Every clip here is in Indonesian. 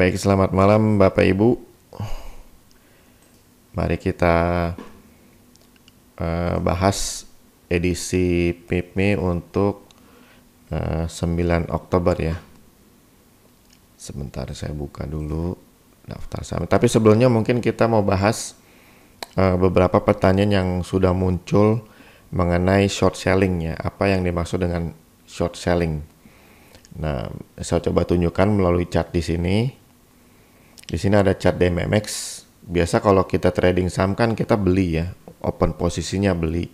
Baik, selamat malam Bapak Ibu. Mari kita bahas edisi PIPMI untuk 9 Oktober ya. Sebentar saya buka dulu daftar saham. Tapi sebelumnya mungkin kita mau bahas beberapa pertanyaan yang sudah muncul mengenai short selling ya. Apa yang dimaksud dengan short selling? Nah, saya coba tunjukkan melalui chart di sini. Di sini ada chart DMMX. Biasa kalau kita trading saham kan kita beli ya, open posisinya beli.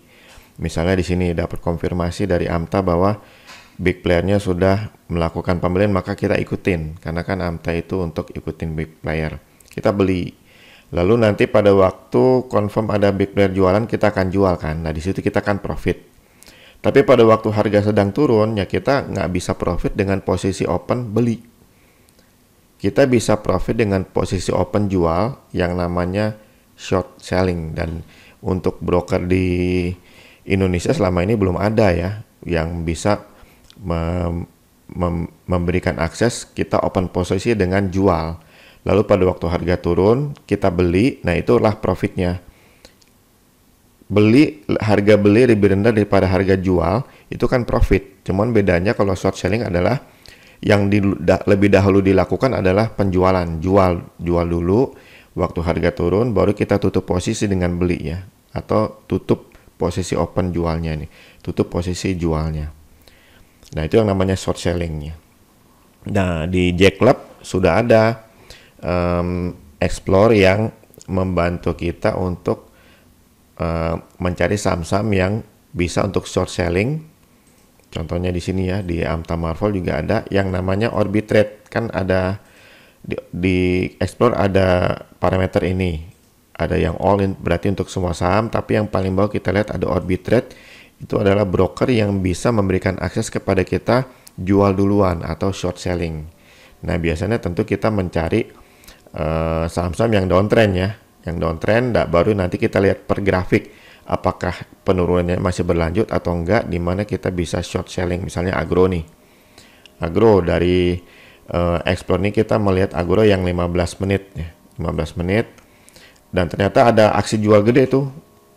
Misalnya di sini dapat konfirmasi dari AMTA bahwa big playernya sudah melakukan pembelian, maka kita ikutin. Karena kan AMTA itu untuk ikutin big player. Kita beli. Lalu nanti pada waktu confirm ada big player jualan, kita akan jual kan. Nah di situ kita akan profit. Tapi pada waktu harga sedang turun, ya kita nggak bisa profit dengan posisi open beli. Kita bisa profit dengan posisi open jual yang namanya short selling. Dan untuk broker di Indonesia selama ini belum ada ya yang bisa memberikan akses kita open posisi dengan jual. Lalu pada waktu harga turun kita beli, nah itulah profitnya. Harga beli lebih rendah daripada harga jual, itu kan profit. Cuman bedanya kalau short selling adalah yang lebih dahulu dilakukan adalah penjualan, jual dulu, waktu harga turun baru kita tutup posisi dengan beli ya, atau tutup posisi open jualnya nih, tutup posisi jualnya. Nah itu yang namanya short sellingnya. Nah di Jack Club sudah ada Explore yang membantu kita untuk mencari saham-saham yang bisa untuk short selling. Contohnya di sini ya, di AMTA Marvel juga ada yang namanya Orbitrade. Kan ada di Explore ada parameter ini. Ada yang all in berarti untuk semua saham, tapi yang paling bawah kita lihat ada Orbitrade. Itu adalah broker yang bisa memberikan akses kepada kita jual duluan atau short selling. Nah, biasanya tentu kita mencari saham-saham yang downtrend ya. Yang downtrend baru nanti kita lihat per grafik apakah penurunannya masih berlanjut atau enggak, di mana kita bisa short selling. Misalnya Agro nih. Agro dari Explore nih kita melihat Agro yang 15 menit ya. 15 menit. Dan ternyata ada aksi jual gede tuh.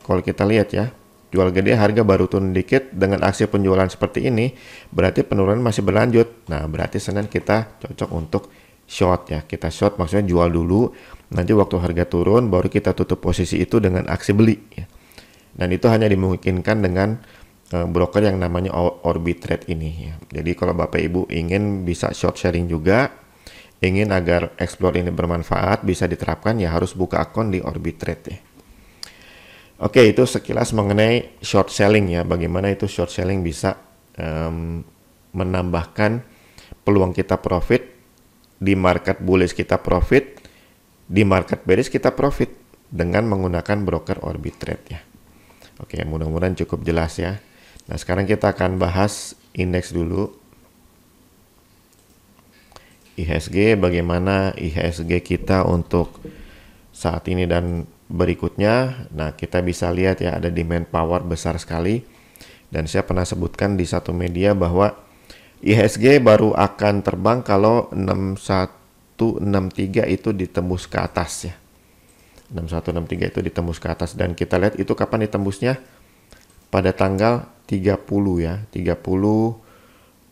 Kalau kita lihat ya. Jual gede harga baru turun dikit dengan aksi penjualan seperti ini, berarti penurunan masih berlanjut. Nah, berarti Senin kita cocok untuk short ya. Kita short maksudnya jual dulu. Nanti waktu harga turun baru kita tutup posisi itu dengan aksi beli ya. Dan itu hanya dimungkinkan dengan broker yang namanya Orbitrade ini ya. Jadi kalau Bapak Ibu ingin bisa short selling juga, ingin agar Explore ini bermanfaat, bisa diterapkan ya harus buka akun di Orbitrade ya. Oke, itu sekilas mengenai short selling ya. Bagaimana itu short selling bisa menambahkan peluang kita profit, di market bullish kita profit, di market bearish kita profit dengan menggunakan broker Orbitrade ya. Oke, mudah-mudahan cukup jelas ya. Nah, sekarang kita akan bahas indeks dulu. IHSG, bagaimana IHSG kita untuk saat ini dan berikutnya. Nah, kita bisa lihat ya ada demand power besar sekali. Dan saya pernah sebutkan di satu media bahwa IHSG baru akan terbang kalau 6163 itu ditembus ke atas ya. 6163 itu ditembus ke atas, dan kita lihat itu kapan ditembusnya, pada tanggal 30 ya, 30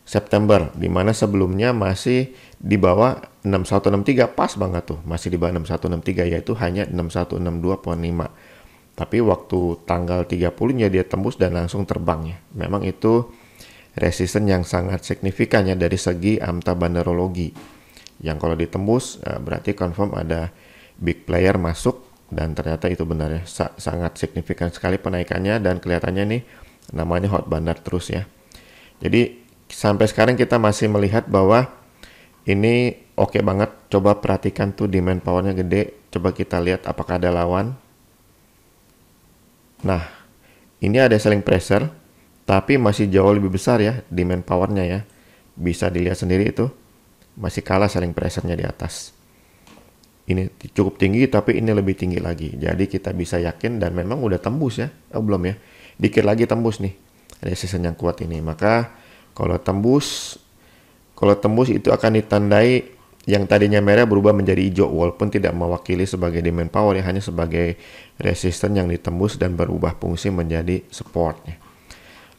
September, dimana sebelumnya masih di bawah 6163, pas banget tuh, masih di bawah 6163, yaitu hanya 6162,5. Tapi waktu tanggal 30-nya dia tembus dan langsung terbang ya. Memang itu resisten yang sangat signifikan ya dari segi AMTA banderologi, yang kalau ditembus berarti confirm ada big player masuk. Dan ternyata itu benar ya, sangat signifikan sekali penaikannya, dan kelihatannya nih namanya hot bandar terus ya. Jadi sampai sekarang kita masih melihat bahwa ini oke banget. Coba perhatikan tuh demand powernya gede. Coba kita lihat apakah ada lawan. Nah, ini ada selling pressure, tapi masih jauh lebih besar ya demand powernya ya. Bisa dilihat sendiri itu masih kalah selling pressure-nya di atas. Ini cukup tinggi, tapi ini lebih tinggi lagi. Jadi kita bisa yakin, dan memang udah tembus ya. Oh belum ya. Dikit lagi tembus nih. Resisten yang kuat ini. Maka kalau tembus itu akan ditandai Yang tadinya merah berubah menjadi hijau walaupun tidak mewakili sebagai demand power ya, hanya sebagai resistance yang ditembus dan berubah fungsi menjadi support ya.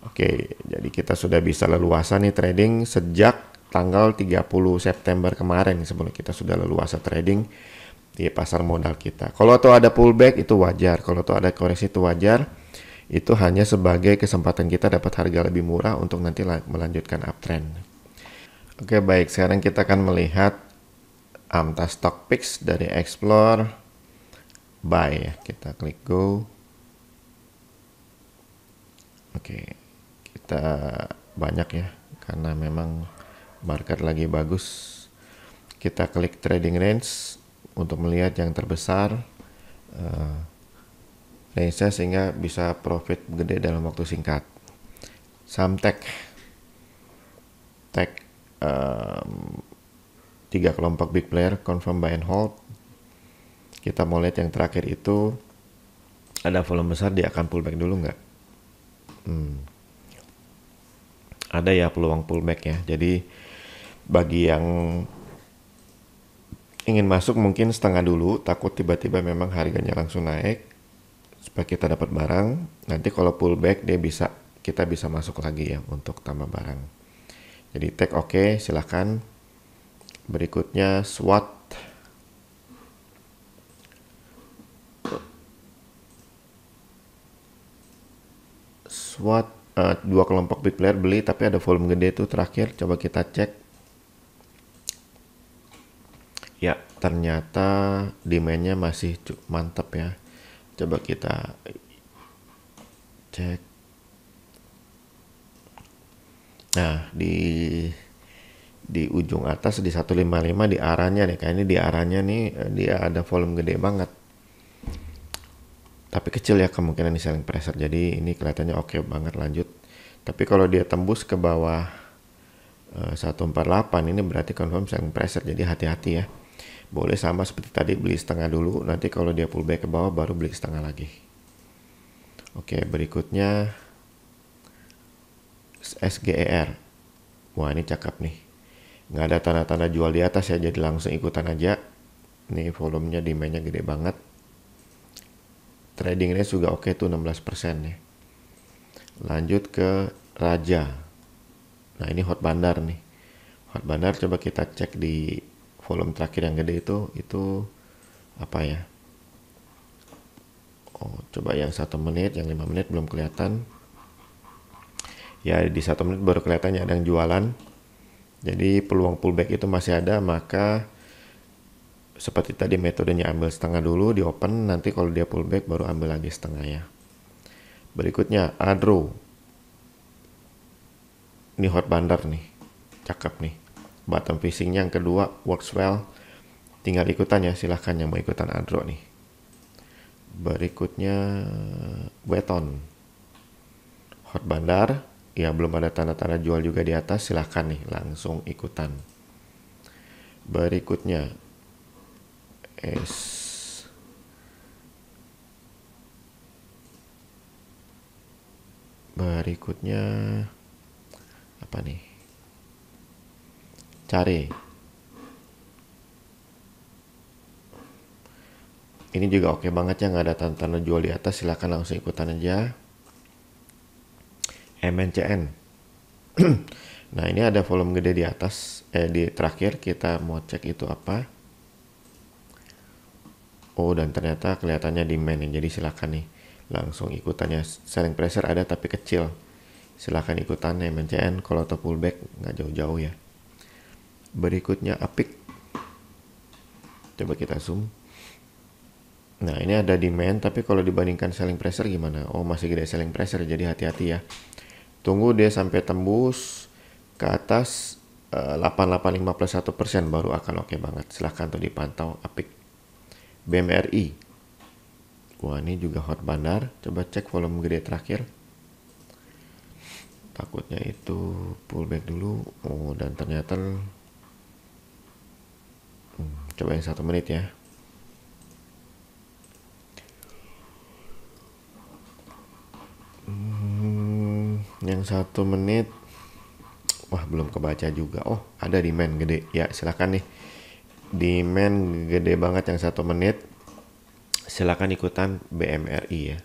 Oke, jadi kita sudah bisa leluasa nih trading sejak tanggal 30 September kemarin sebelum kita sudah leluasa trading di pasar modal kita. Kalau tuh ada pullback itu wajar, kalau tuh ada koreksi itu wajar. Itu hanya sebagai kesempatan kita dapat harga lebih murah untuk nanti melanjutkan uptrend. Oke, baik, sekarang kita akan melihat AMTA Stock Picks dari Explore Buy ya. Kita klik go. Oke, kita banyak ya karena memang market lagi bagus. Kita klik trading range untuk melihat yang terbesar range-nya sehingga bisa profit gede dalam waktu singkat. Saham tech 3 kelompok big player confirm buy and hold. Kita mau lihat yang terakhir itu ada volume besar, dia akan pullback dulu nggak? Ada ya peluang pullback ya. Jadi bagi yang ingin masuk mungkin setengah dulu, takut tiba-tiba memang harganya langsung naik supaya kita dapat barang. Nanti kalau pullback kita bisa masuk lagi ya untuk tambah barang. Jadi take oke, silahkan. Berikutnya SWOT. SWOT 2 kelompok big player beli tapi ada volume gede itu terakhir. Coba kita cek. Ya, ternyata demand-nya masih mantap ya. Coba kita cek. Nah, di ujung atas di 155 di arahnya nih, kayak ini di arahnya nih dia ada volume gede banget. Tapi kecil ya kemungkinan di selling pressure. Jadi ini kelihatannya oke banget, lanjut. Tapi kalau dia tembus ke bawah 148 ini berarti confirm selling pressure. Jadi hati-hati ya. Boleh sama seperti tadi beli setengah dulu, nanti kalau dia pullback ke bawah baru beli setengah lagi. Oke, berikutnya SGER. Wah, ini cakep nih. Nggak ada tanda-tanda jual di atas ya, jadi langsung ikutan aja. Nih volumenya demand-nya gede banget. Trading range juga oke tuh 16% ya. Lanjut ke Raja. Nah, ini hot bandar nih. Hot bandar coba kita cek di volume terakhir yang gede itu apa ya? Oh, coba yang 1 menit, yang 5 menit belum kelihatan. Ya, di 1 menit baru kelihatannya ada yang jualan. Jadi peluang pullback itu masih ada, maka seperti tadi metodenya ambil setengah dulu di open, nanti kalau dia pullback baru ambil lagi setengah ya. Berikutnya Adro. Ini hot bandar nih. Cakep nih. Bottom fishingnya yang kedua works well. Tinggal ikutan ya, silahkan yang mau ikutan Adro nih. Berikutnya Weton. Hot bandar. Ya belum ada tanda-tanda jual juga di atas, silahkan nih langsung ikutan. Berikutnya apa nih? Cari. Ini juga oke banget ya, nggak ada tanda-tanda jual di atas, silahkan langsung ikutan aja. MNCN. Nah, ini ada volume gede di atas, di terakhir kita mau cek itu apa. Oh, dan ternyata kelihatannya demand nih, jadi silakan nih langsung ikutannya. Selling pressure ada tapi kecil, silakan ikutan MNCN. Kalau auto pullback nggak jauh-jauh ya. Berikutnya Apik. Coba kita zoom. Nah, ini ada demand tapi kalau dibandingkan selling pressure gimana? Oh, masih gede selling pressure, jadi hati-hati ya. Tunggu dia sampai tembus ke atas 885 plus 1% baru akan oke banget. Silahkan tuh dipantau Apik. BMRI. Wah, ini juga hot bandar. Coba cek volume gede terakhir. Takutnya itu pullback dulu. Oh, dan ternyata coba yang 1 menit ya. Yang 1 menit, wah belum kebaca juga. Oh, ada demand gede. Ya, silakan nih demand gede banget yang 1 menit, silakan ikutan BMRI ya.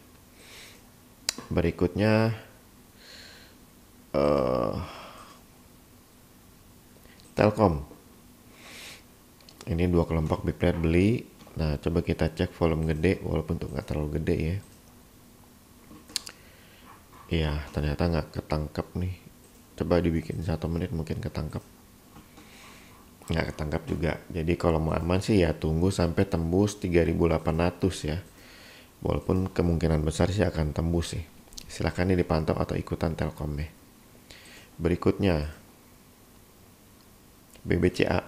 Berikutnya Telkom. Ini 2 kelompok big player beli. Nah, coba kita cek volume gede, walaupun tuh nggak terlalu gede ya. Iya, ternyata nggak ketangkep nih. Coba dibikin 1 menit mungkin ketangkep. Nggak ketangkep juga. Jadi kalau mau aman sih ya tunggu sampai tembus 3.800 ya. Walaupun kemungkinan besar sih akan tembus sih. Silahkan ini dipantau atau ikutan Telkom ya. Berikutnya BBCA.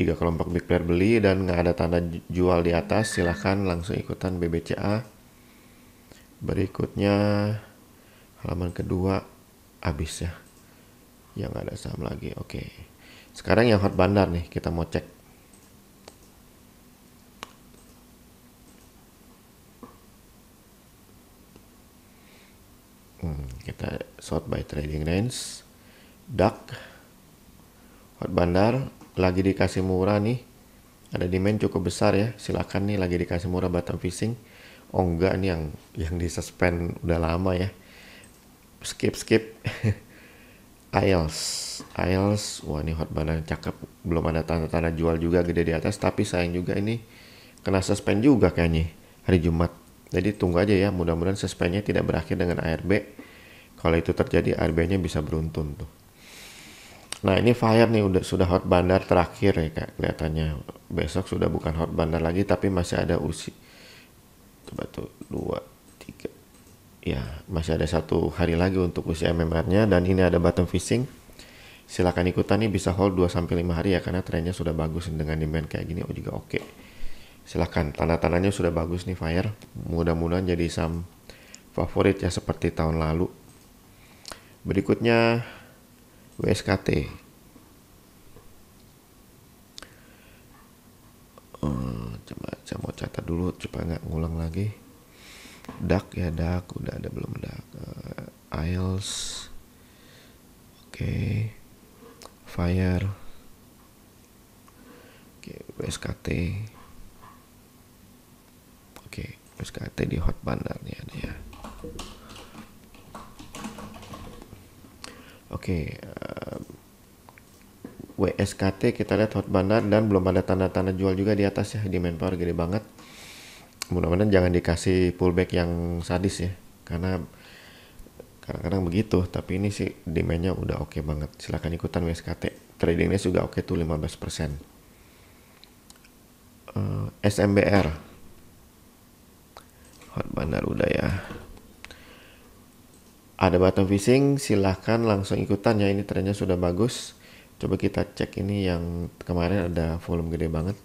3 kelompok big player beli dan nggak ada tanda jual di atas, silahkan langsung ikutan BBCA. Berikutnya halaman kedua habis ya, yang ada saham lagi. Oke, sekarang yang hot bandar nih, kita mau cek. Kita sort by trading range. DAX hot bandar lagi dikasih murah nih, ada demand cukup besar ya, silakan nih lagi dikasih murah bottom fishing. Oh enggak, nih yang di suspend udah lama ya, skip IELTS, wah ini hot bandar cakep, belum ada tanda-tanda jual juga gede di atas, tapi sayang juga ini kena suspend juga kayaknya hari Jumat. Jadi tunggu aja ya, mudah-mudahan suspendnya tidak berakhir dengan ARB. Kalau itu terjadi, ARB-nya bisa beruntun tuh. Nah ini Fire nih sudah hot bandar terakhir ya kak, kelihatannya besok sudah bukan hot bandar lagi, tapi masih ada coba tuh 2, 3 ya, masih ada 1 hari lagi untuk usia MMR-nya, dan ini ada bottom fishing. Silakan ikutan nih, bisa hold 2-5 hari ya, karena trennya sudah bagus dengan demand kayak gini. Oh juga oke. Silakan, tanda-tandanya sudah bagus nih Fire. Mudah-mudahan jadi saham favorit ya seperti tahun lalu. Berikutnya WSKT. Coba saya mau catat dulu supaya nggak ngulang lagi. DAX ya, DAX udah ada belum DAX? IELTS, oke. Fire, oke. WSKT, oke. WSKT di hot bandar nih ada ya. Oke, WSKT kita lihat hot bandar dan belum ada tanda-tanda jual juga di atas ya, demand power gede banget. Mudah-mudahan jangan dikasih pullback yang sadis ya, karena kadang-kadang begitu, tapi ini sih demandnya udah oke banget. Silahkan ikutan WSKT, tradingnya juga oke tuh 15%. SMBR hot bandar udah ya, ada bottom fishing, silahkan langsung ikutan ya, ini trennya sudah bagus. Coba kita cek ini yang kemarin ada volume gede banget,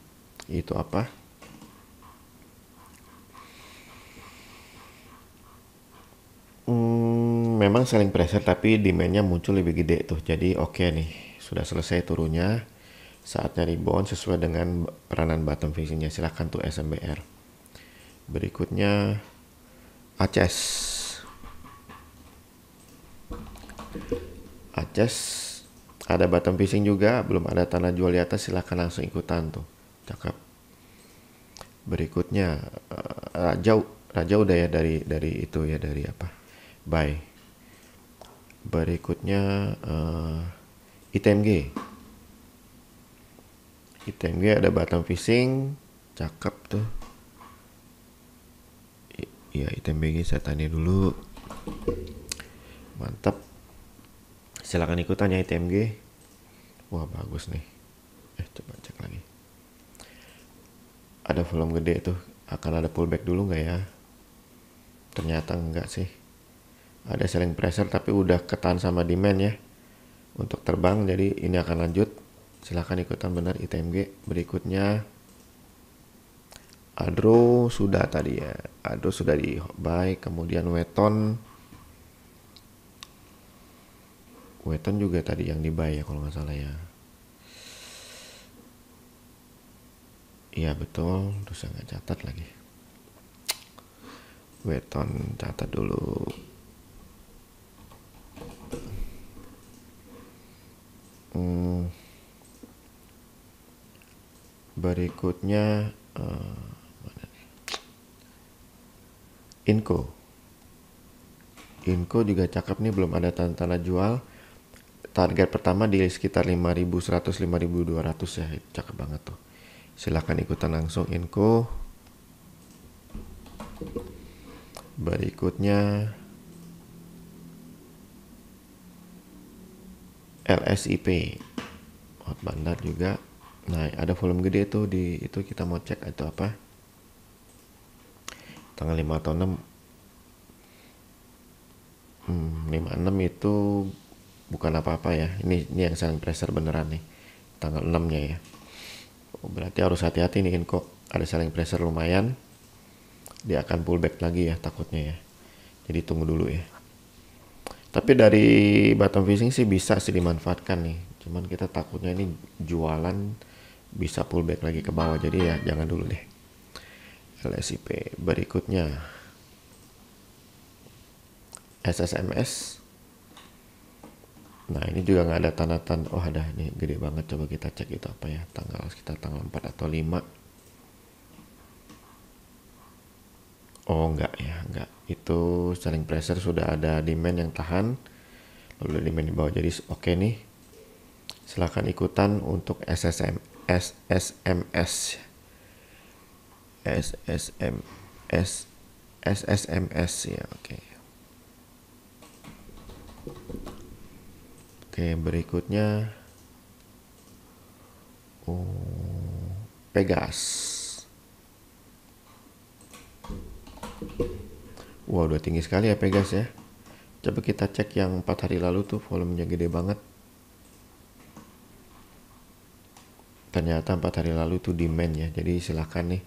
itu apa? Memang selling pressure tapi demandnya muncul lebih gede tuh, jadi oke nih, sudah selesai turunnya, saatnya rebound sesuai dengan peranan bottom fishingnya. Silahkan tuh SMBR. Berikutnya ACES. Ada bottom fishing juga, belum ada tanda jual di atas, silahkan langsung ikutan tuh, cakep. Berikutnya Raja udah ya, dari itu ya, dari apa, buy. Berikutnya ITMG ada bottom fishing, cakep tuh. Iya, ITMG saya tanya dulu, mantap. Silakan ikutan ya ITMG. Wah bagus nih. Coba cek lagi. Ada volume gede tuh. Akan ada pullback dulu nggak ya? Ternyata enggak sih. Ada selling pressure tapi udah ketahan sama demand ya untuk terbang. Jadi ini akan lanjut. Silakan ikutan benar ITMG. Berikutnya Adro sudah tadi ya. Adro sudah di buy. Kemudian Weton juga tadi yang di buy ya kalau nggak salah ya. Iya betul, terus saya nggak catat lagi. Weton catat dulu. berikutnya Inco. Inco juga cakep nih, belum ada tanda-tanda jual. Target pertama di sekitar 5.100 5.200 ya, itu cakep banget tuh. Silahkan ikutan langsung Inco. Berikutnya LSIP, hot bandar juga. Nah, ada volume gede tuh di itu, kita mau cek itu apa. Tanggal 5 atau 6. 56 itu bukan apa-apa ya. Ini yang selling pressure beneran nih. Tanggal 6-nya ya. Oh, berarti harus hati-hati nih kok. Ada selling pressure lumayan. Dia akan pullback lagi ya takutnya ya. Jadi tunggu dulu ya. Tapi dari bottom fishing sih bisa sih dimanfaatkan nih. Cuman kita takutnya ini jualan bisa pullback lagi ke bawah. Jadi ya jangan dulu deh. LSIP. Berikutnya SSMS. Nah, ini juga nggak ada tanda-tanda. Oh, ada nih gede banget. Coba kita cek itu apa ya. Sekitar tanggal 4 atau 5. Oh, enggak ya, enggak. Itu selling pressure sudah ada demand yang tahan. Lalu ada demand di bawah. Jadi oke nih. Silahkan ikutan untuk SSMS. SSMS ya, oke. Oke, berikutnya Pegas. Wow, udah tinggi sekali ya Pegas ya. Coba kita cek yang 4 hari lalu tuh, volumenya gede banget. Ternyata 4 hari lalu tuh demand ya. Jadi silahkan nih,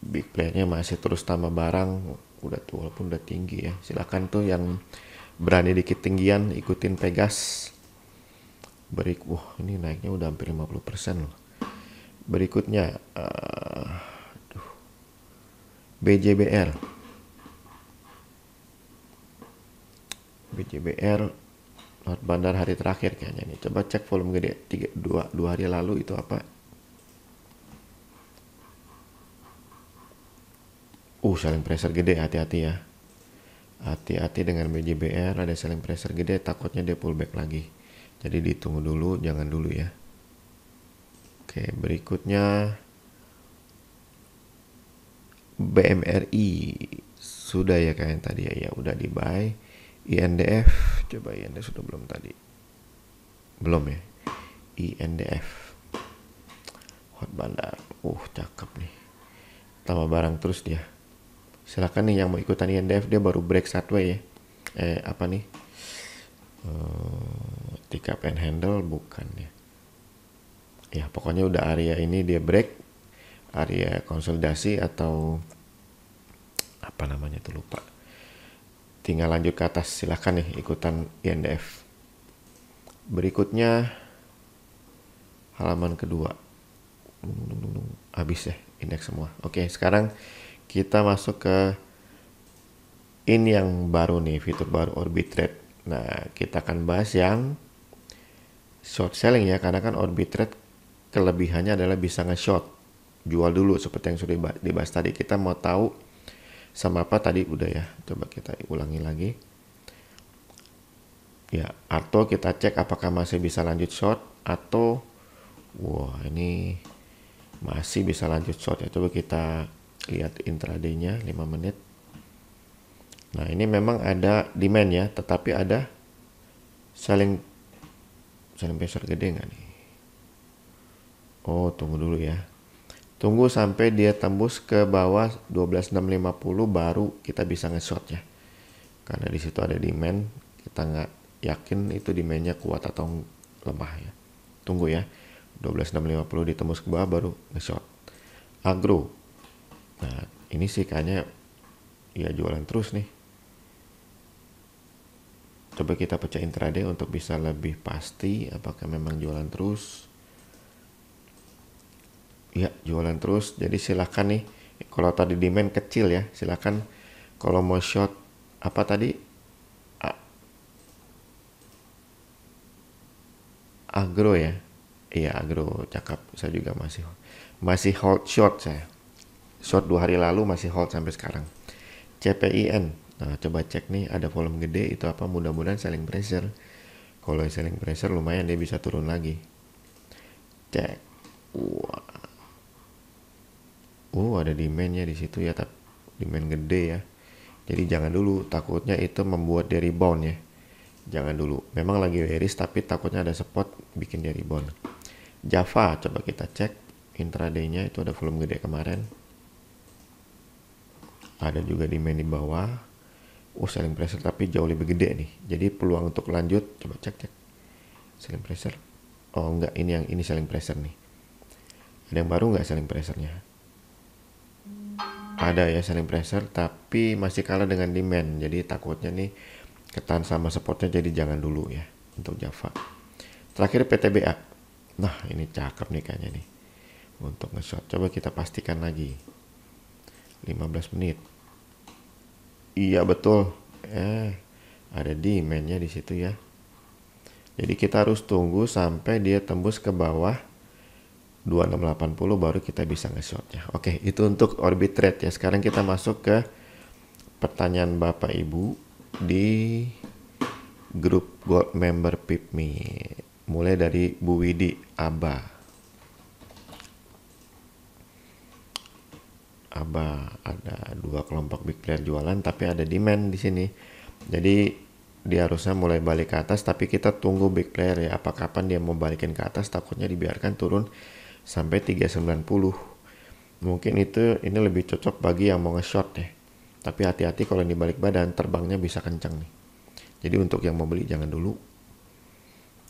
big playernya masih terus tambah barang. Udah tuh, walaupun udah tinggi ya. Silahkan tuh yang berani dikit tinggian ikutin Pegas. Wah, ini naiknya udah hampir 50% loh. Berikutnya BJBR. Hot bandar hari terakhir kayaknya nih. Coba cek volume gede 2 hari lalu itu apa. Selling pressure gede, hati-hati ya. Hati-hati dengan BJBR, ada selling pressure gede, takutnya dia pullback lagi. Jadi ditunggu dulu, jangan dulu ya. Oke, berikutnya BMRI. Sudah ya kayak yang tadi ya, udah di buy. INDF, coba INDF sudah belum tadi? Belum ya. INDF. Hot bandar. Cakep nih. Tambah barang terus dia. Silakan nih yang mau ikutan INDF, dia baru break sideway ya. Apa nih? Tick up and handle bukan ya. Ya pokoknya udah area ini dia break, area konsolidasi atau apa namanya itu lupa. Tinggal lanjut ke atas, silahkan nih ikutan INDF. Berikutnya halaman kedua. Habis ya indeks semua. Oke, sekarang kita masuk ke ini yang baru nih, fitur baru Orbit Trade. Nah, kita akan bahas yang short selling ya, karena kan Orbit Trade kelebihannya adalah bisa nge-short, jual dulu seperti yang sudah dibahas tadi. Kita mau tahu sama apa tadi udah ya, coba kita ulangi lagi. Ya, atau kita cek apakah masih bisa lanjut short atau ini masih bisa lanjut short ya. Coba kita lihat intraday-nya 5 menit. Nah, ini memang ada demand ya, tetapi ada selling pressure gede nggak nih? Tunggu dulu ya. Tunggu sampai dia tembus ke bawah 12.650 baru kita bisa nge-short ya. Karena di situ ada demand, kita nggak yakin itu demandnya kuat atau lemah ya. Tunggu ya. 12.650 ditembus ke bawah baru nge-short. Agro. Nah, ini sih kayaknya ya jualan terus nih. Coba kita pecah intraday untuk bisa lebih pasti apakah memang jualan terus. Ya, jualan terus. Jadi silakan nih, kalau tadi demand kecil ya, silakan kalau mau short apa tadi? Agro ya. Iya agro cakep, saya juga masih hold short saya. Short 2 hari lalu masih hold sampai sekarang. CPIN. Nah, coba cek nih ada volume gede itu apa, mudah-mudahan selling pressure. Kalau selling pressure lumayan dia bisa turun lagi. Cek. Wah. Ada demandnya di situ ya, tapi demand gede ya. Jadi jangan dulu, takutnya itu membuat dia rebound ya. Jangan dulu. Memang lagi bearish tapi takutnya ada support bikin dia rebound. Java coba kita cek intraday-nya itu ada volume gede kemarin. Ada juga demand di bawah. Selling pressure tapi jauh lebih gede nih. Jadi peluang untuk lanjut coba cek selling pressure. Oh enggak, ini selling pressure nih. Ada yang baru nggak selling pressure-nya? Ada ya selling pressure tapi masih kalah dengan demand. Jadi takutnya nih ketahan sama supportnya, jadi jangan dulu ya untuk Java. Terakhir PTBA. Nah ini cakep nih kayaknya nih untuk nge-short. Coba kita pastikan lagi 15 menit. Iya betul. Ada demandnya di situ ya. Jadi kita harus tunggu sampai dia tembus ke bawah 2680 baru kita bisa nge-shortnya. Oke, itu untuk Orbit Trade ya. Sekarang kita masuk ke pertanyaan Bapak Ibu di grup Gold Member PIPMI. Mulai dari Bu Widi Aba. Ada 2 kelompok big player jualan tapi ada demand di sini. Jadi dia harusnya mulai balik ke atas tapi kita tunggu big player ya. Apa kapan dia mau balikin ke atas, takutnya dibiarkan turun sampai 390. Mungkin ini lebih cocok bagi yang mau nge-short ya. Tapi hati-hati kalau ini balik badan terbangnya bisa kencang nih. Jadi untuk yang mau beli jangan dulu.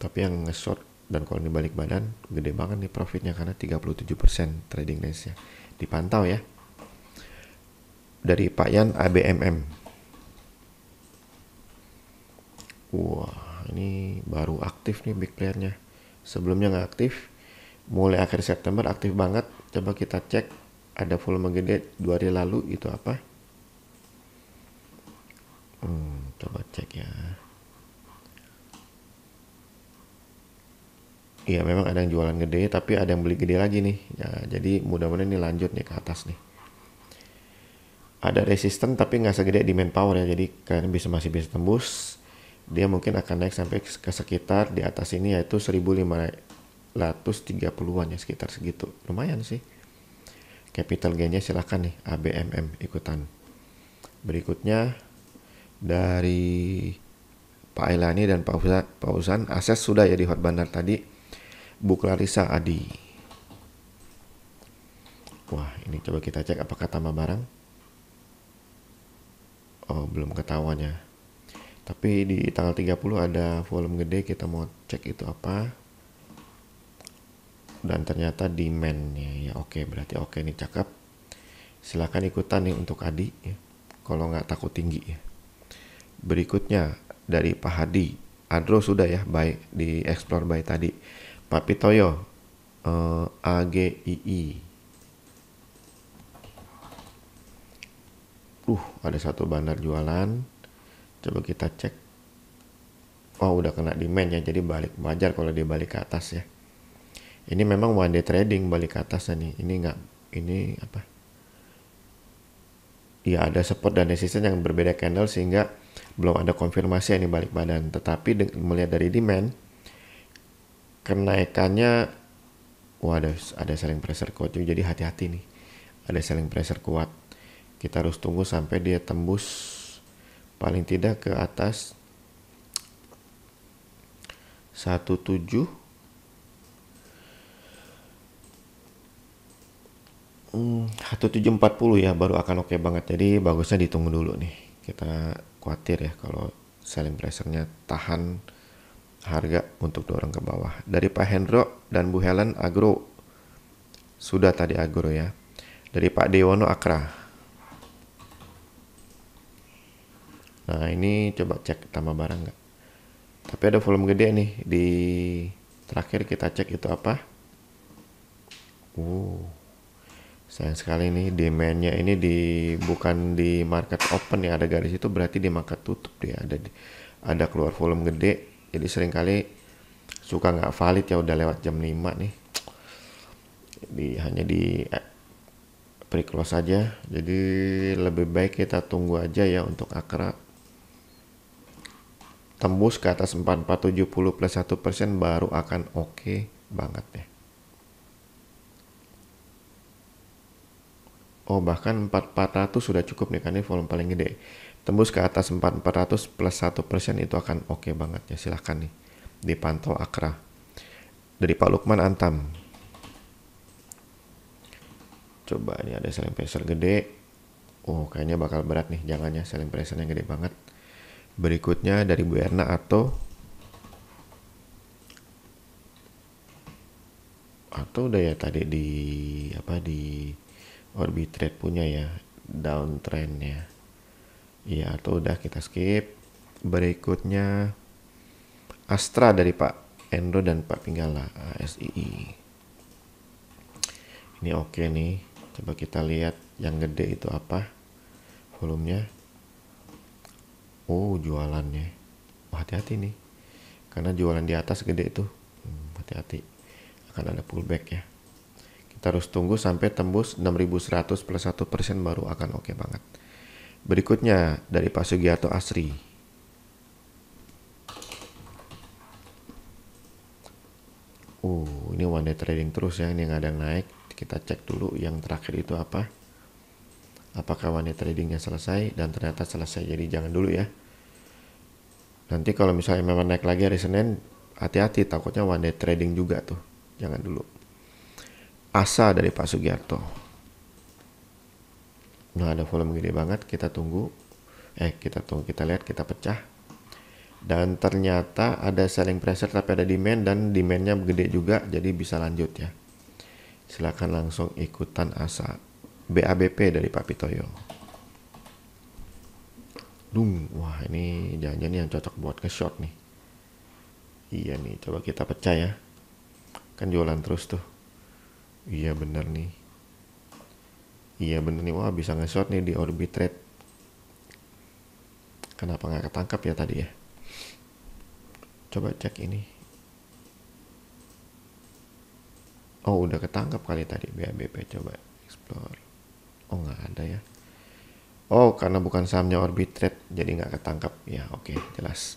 Tapi yang nge-short dan kalau ini balik badan gede banget nih profitnya karena 37% trading range-nya. Dipantau ya. Dari Pak Yan ABMM. Wah, ini baru aktif nih big player-nya. Sebelumnya nggak aktif. Mulai akhir September aktif banget. Coba kita cek ada volume gede 2 hari lalu itu apa? Coba cek ya. Iya memang ada yang jualan gede tapi ada yang beli gede lagi nih. Ya, jadi mudah-mudahan ini lanjut nih ke atas nih. Ada resisten tapi nggak segede demand power ya, jadi kalian masih bisa tembus. Dia mungkin akan naik sampai ke sekitar di atas ini yaitu 1530-an ya, sekitar segitu. Lumayan sih. Capital gain-nya silahkan nih ABMM ikutan. Berikutnya dari Pak Ailani dan Pak Usan, akses sudah ya di Hot Bandar tadi. Bu Clarissa Adi. Wah ini coba kita cek apakah tambah barang. Belum ketahuan ya. Tapi di tanggal 30 ada volume gede, kita mau cek itu apa. Dan ternyata demand-nya ya oke, berarti oke nih cakep. Silakan ikutan nih untuk Adi ya. Kalau nggak takut tinggi ya. Berikutnya dari Pak Hadi. Adro sudah ya, baik di explore by tadi. Pak Pitoyo AGII. Ada satu bandar jualan. Coba kita cek. Udah kena demand ya, jadi balik. Wajar kalau dia balik ke atas ya. Ini memang one day trading balik ke atas nih. Ini apa? Ya ada support dan resistance yang berbeda candle sehingga belum ada konfirmasi ini balik badan. Tetapi melihat dari demand, kenaikannya ada selling pressure kuat. Jadi hati-hati nih. Ada selling pressure kuat. Kita harus tunggu sampai dia tembus paling tidak ke atas 1740 ya, baru akan oke banget. Jadi bagusnya ditunggu dulu nih. Kita khawatir ya kalau selling pressure-nya tahan harga untuk dorong ke bawah. Dari Pak Hendro dan Bu Helen Agro. Sudah tadi Agro ya. Dari Pak Dewono Akra. Nah ini coba cek tambah barang nggak. Tapi ada volume gede nih. Di terakhir kita cek itu apa. Sayang sekali nih demand-nya ini bukan di market open ya, ada garis itu berarti di market tutup dia. Ada keluar volume gede. Jadi seringkali suka nggak valid ya, udah lewat jam 5 nih. Hanya di pre-close aja, jadi lebih baik kita tunggu aja ya untuk Akra tembus ke atas 4470 plus 1% baru akan oke banget ya. Oh, bahkan 4400 sudah cukup nih, kan ini volume paling gede. Tembus ke atas 4400 plus 1% itu akan oke banget ya. Silahkan nih dipantau Akra. Dari Pak Lukman Antam. Coba ini ada selling pressure gede. Oh, kayaknya bakal berat nih. Jangan ya, selling pressure-nya gede banget. Berikutnya dari Bu Erna atau udah ya tadi di Orbit Trade punya ya downtrend ya. Iya, atau udah kita skip. Berikutnya Astra dari Pak Endro dan Pak Pinggala, ASII. Ini oke nih. Coba kita lihat yang gede itu apa volumenya. Oh, jualannya. Oh, hati-hati nih. Karena jualan di atas gede itu. Hati-hati. Akan ada pullback ya. Kita harus tunggu sampai tembus 6100 plus 1% baru akan oke banget. Berikutnya dari Pak Sugiarto Asri. Ini one day trading terus ya. Ini nggak ada yang naik. Kita cek dulu yang terakhir itu apa. Apakah one day tradingnya selesai, dan ternyata selesai, jadi jangan dulu ya. Nanti kalau misalnya memang naik lagi hari Senin, hati-hati, takutnya one day trading juga tuh, jangan dulu. Asa dari Pak Sugiarto. Nah, ada volume gede banget, kita tunggu. Kita lihat, kita pecah. Dan ternyata ada selling pressure tapi ada demand, dan demandnya gede juga, jadi bisa lanjut ya. Silakan langsung ikutan Asa. BABP dari Pak Pitoyo. Wah, ini jangan-jangan yang cocok buat ke short nih. Iya nih, coba kita pecah ya. Kan jualan terus tuh. Iya bener nih. Wah, bisa nge-short nih di Orbit Trade. Kenapa nggak ketangkap ya tadi ya? Coba cek ini. Oh, udah ketangkap kali tadi BABP. Coba explore. Oh, nggak ada ya. Oh, karena bukan sahamnya Orbit Trade, jadi nggak ketangkap. Ya, oke, jelas.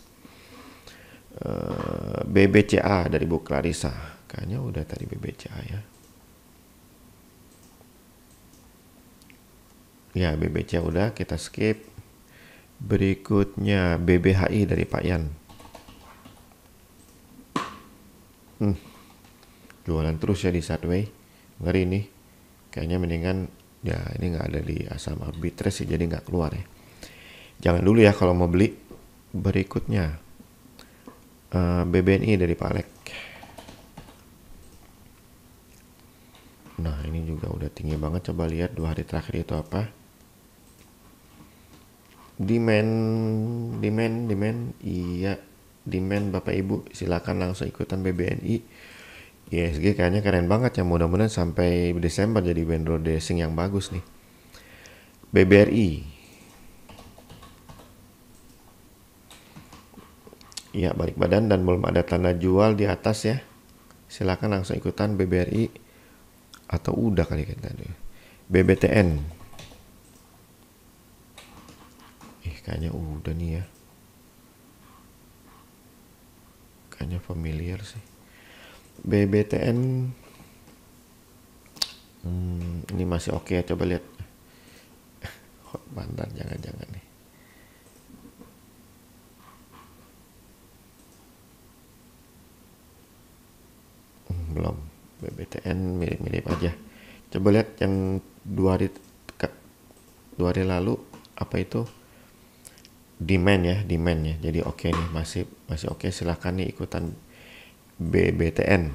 BBCA dari Bu Clarissa. Kayaknya udah tadi BBCA ya. Ya, BBCA udah, kita skip. Berikutnya BBHI dari Pak Yan. Jualan terus ya di Sideway. Ngeri nih. Kayaknya mendingan ya, ini nggak ada di saham Orbit Trade sih, jadi nggak keluar ya. Jangan dulu ya kalau mau beli. Berikutnya BBNI dari Pak Alek. Nah, ini juga udah tinggi banget. Coba lihat 2 hari terakhir itu apa. Demand. Iya, demand Bapak Ibu. Silakan langsung ikutan BBNI. ISG kayaknya keren banget ya. Mudah-mudahan sampai Desember jadi vendor dressing yang bagus nih. BBRI. Ya, balik badan dan belum ada tanda jual di atas ya. Silakan langsung ikutan BBRI. Atau udah kali kita deh. BBTN. Kayaknya udah nih ya. Kayaknya familiar sih. BBTN ini masih oke ya, coba lihat. Bandar jangan-jangan nih. Belum. BBTN mirip-mirip aja. Coba lihat yang 2 hari lalu apa itu? Demand ya. Jadi oke nih, masih oke. Silahkan nih ikutan BBTN.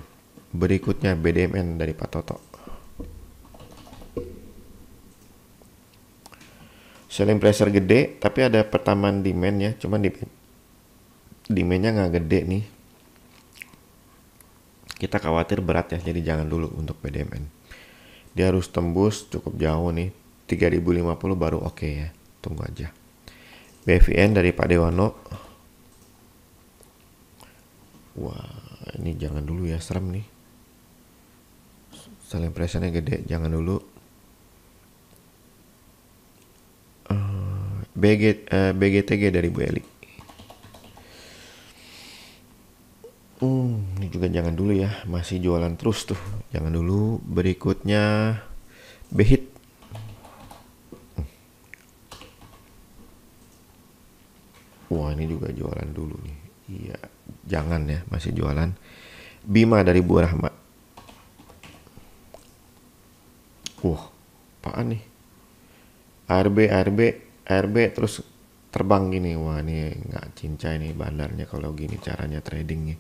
Berikutnya BDMN dari Pak Toto. Selling pressure gede, tapi ada pertambahan demand ya. Cuman demandnya nggak gede nih. Kita khawatir berat ya, jadi jangan dulu untuk BDMN. Dia harus tembus cukup jauh nih, 3050 baru oke ya. Tunggu aja. BVN dari Pak Dewano. Wah, Ini jangan dulu ya, serem nih. Selling pressure-nya gede, jangan dulu. BGTG dari Bu Eli. Ini juga jangan dulu ya, masih jualan terus tuh. Jangan dulu. Berikutnya Behit. Wah, ini juga jualan dulu nih. Iya, jangan ya, masih jualan. Bima dari Bu Rahma. Wah, apaan nih? ARB terus terbang gini. Wah, ini nggak cincai nih bandarnya kalau gini caranya trading nih.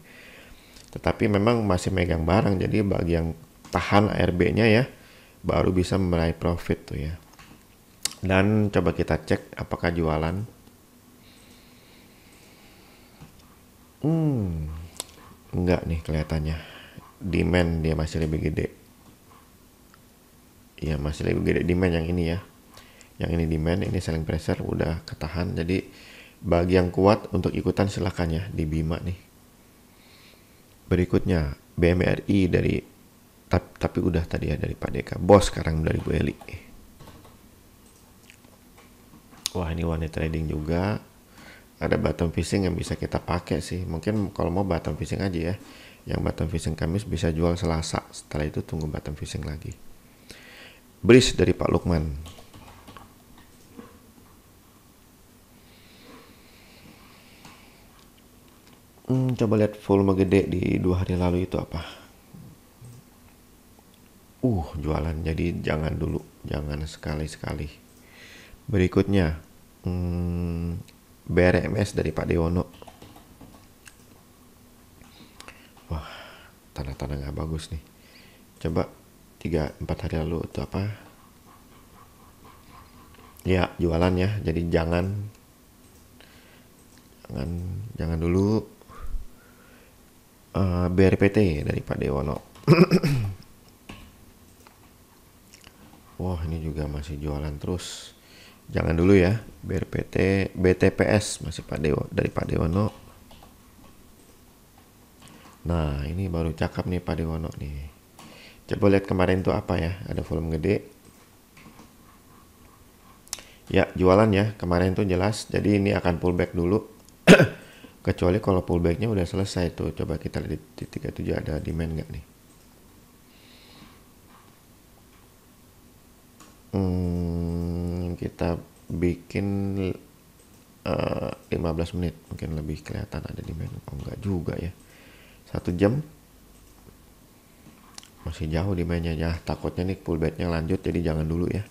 Tetapi memang masih megang barang, jadi bagi yang tahan ARB-nya ya, baru bisa meraih profit tuh ya. Dan coba kita cek apakah jualan. Enggak nih kelihatannya. Demand dia masih lebih gede. Iya, masih lebih gede demand yang ini ya. Yang ini demand, ini selling pressure udah ketahan. Jadi bagi yang kuat untuk ikutan silakan ya di Bima nih. Berikutnya BMRI dari tapi udah tadi ya dari Pak Deka. Bos sekarang dari Bu Eli. Wah, ini one trading juga. Ada bottom fishing yang bisa kita pakai sih. Mungkin kalau mau bottom fishing aja ya. Yang bottom fishing Kamis bisa jual Selasa. Setelah itu tunggu bottom fishing lagi. Bris dari Pak Lukman. Coba lihat volume gede di 2 hari lalu itu apa. Jualan. Jadi jangan dulu. Jangan sekali-sekali. Berikutnya. BRMS dari Pak Dewono. Wah, tanda-tanda nggak bagus nih. Coba 3-4 hari lalu itu apa? Ya, jualan ya. Jadi jangan dulu. BRPT dari Pak Dewono. Wah, ini juga masih jualan terus. Jangan dulu ya. BRPT, BTPS masih dari Pak Dewono. Nah, ini baru cakep nih Pak Dewono nih. Coba lihat kemarin tuh apa ya? Ada volume gede. Ya, jualan ya. Kemarin tuh jelas. Jadi ini akan pullback dulu. Kecuali kalau pullbacknya udah selesai tuh. Coba kita lihat di 37 ada demand nggak nih? Kita bikin 15 menit. Mungkin lebih kelihatan ada demand. Oh, enggak juga ya. 1 jam. Masih jauh demandnya ya. Takutnya nih pullbacknya lanjut. Jadi jangan dulu ya.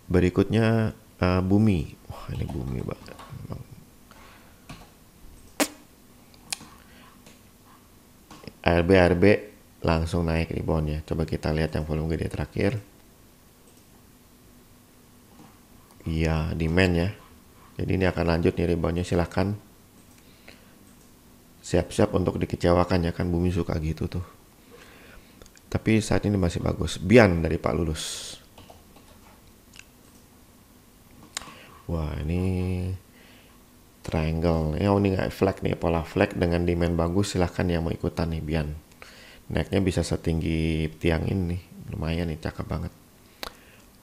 Berikutnya Bumi. Wah, ini Bumi banget. ARB langsung naik reboundnya. Coba kita lihat yang volume gede terakhir. Iya, demand ya. Jadi ini akan lanjut nih reboundnya. Silahkan siap-siap untuk dikecewakan ya, kan Bumi suka gitu tuh. Tapi saat ini masih bagus. Bian dari Pak Lulus. Wah, ini triangle. Ya, ini nggak flag nih, pola flag dengan demand bagus. Silahkan yang mau ikutan nih Bian. Naiknya bisa setinggi tiang ini nih. Lumayan nih, cakep banget.